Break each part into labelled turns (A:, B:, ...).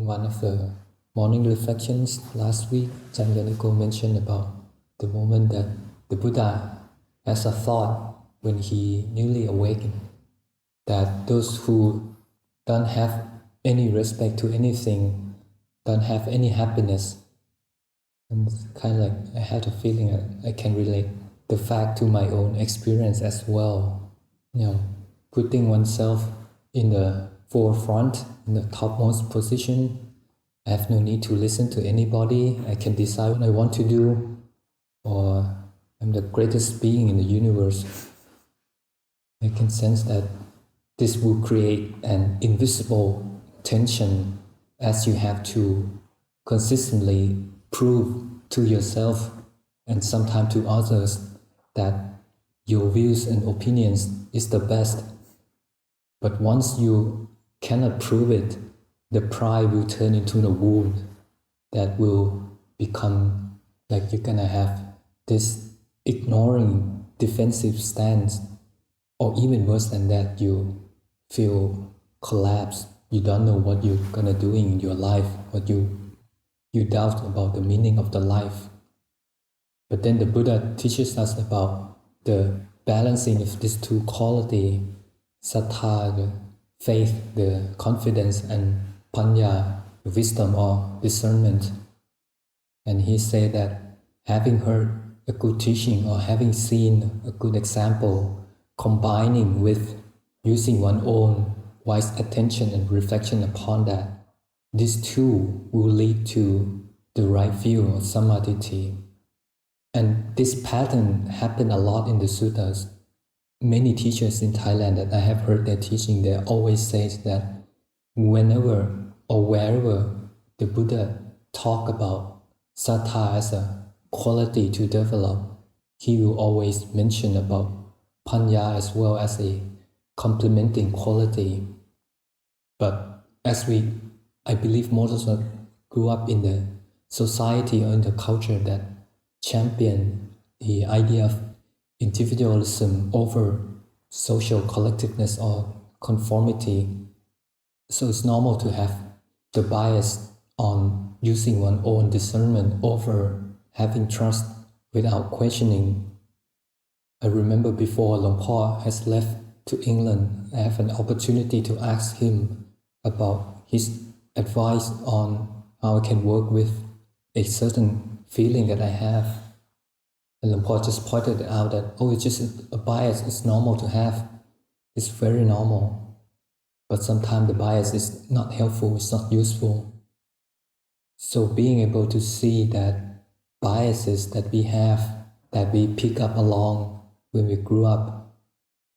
A: one of the morning reflections last week, Ajahn mentioned about the moment that the Buddha has a thought when he newly awakened, that those who don't have any respect to anything, don't have any happiness, and it's kind of like I had a feeling that I can relate the fact to my own experience as well. Putting oneself in the forefront, in the topmost position. I have no need to listen to anybody. I can decide what I want to do, or I'm the greatest being in the universe. I can sense that this will create an invisible tension as you have to consistently prove to yourself and sometimes to others that your views and opinions is the best. But once you cannot prove it, the pride will turn into a wound that will become like you're gonna have this ignoring defensive stance, or even worse than that, you feel collapsed. You don't know what you're gonna do in your life, what you doubt about the meaning of the life. But then the Buddha teaches us about the balancing of these two qualities, saddha, the faith, the confidence, and panya, the wisdom or discernment. And he said that having heard a good teaching or having seen a good example, combining with using one's own wise attention and reflection upon that, these two will lead to the right view of samadhi. And this pattern happened a lot in the suttas. Many teachers in Thailand that I have heard their teaching, they always say that whenever or wherever the Buddha talk about saddha as a quality to develop, he will always mention about panya as well as a complementing quality. But as I believe most of us grew up in the society or in the culture that champion the idea of individualism over social collectiveness or conformity. So it's normal to have the bias on using one's own discernment over having trust without questioning. I remember before Luang Por has left to England, I have an opportunity to ask him about his advice on how I can work with a certain feeling that I have. And Luang Por just pointed out that, it's just a bias, it's normal to have. It's very normal. But sometimes the bias is not helpful, it's not useful. So being able to see that biases that we have, that we pick up along when we grew up,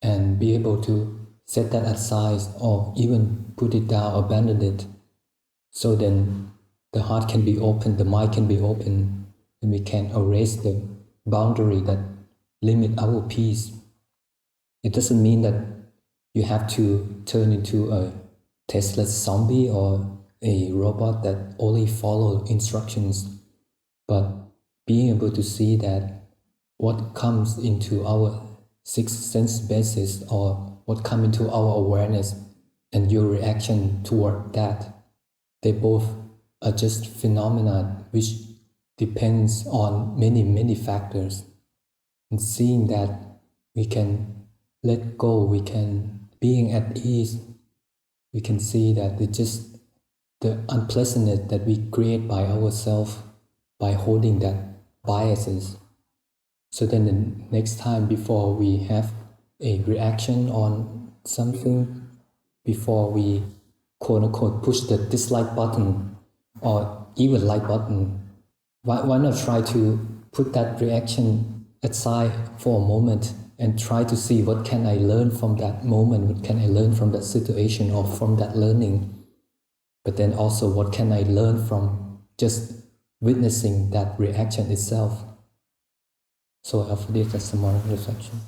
A: and be able to set that aside or even put it down, abandon it. So then the heart can be open, the mind can be open, and we can erase the boundary that limit our peace. It doesn't mean that you have to turn into a tasteless zombie or a robot that only follow instructions, but being able to see that what comes into our sixth sense basis or what comes into our awareness and your reaction toward that, they both are just phenomena which depends on many factors. And seeing that we can let go, we can being at ease, we can see that it's just the unpleasantness that we create by ourselves by holding that biases. So then the next time before we have a reaction on something, before we quote-unquote push the dislike button or even like button, why not try to put that reaction aside for a moment and try to see what can I learn from that moment, what can I learn from that situation or from that learning. But then also what can I learn from just witnessing that reaction itself. So I offer this as a morning reflection.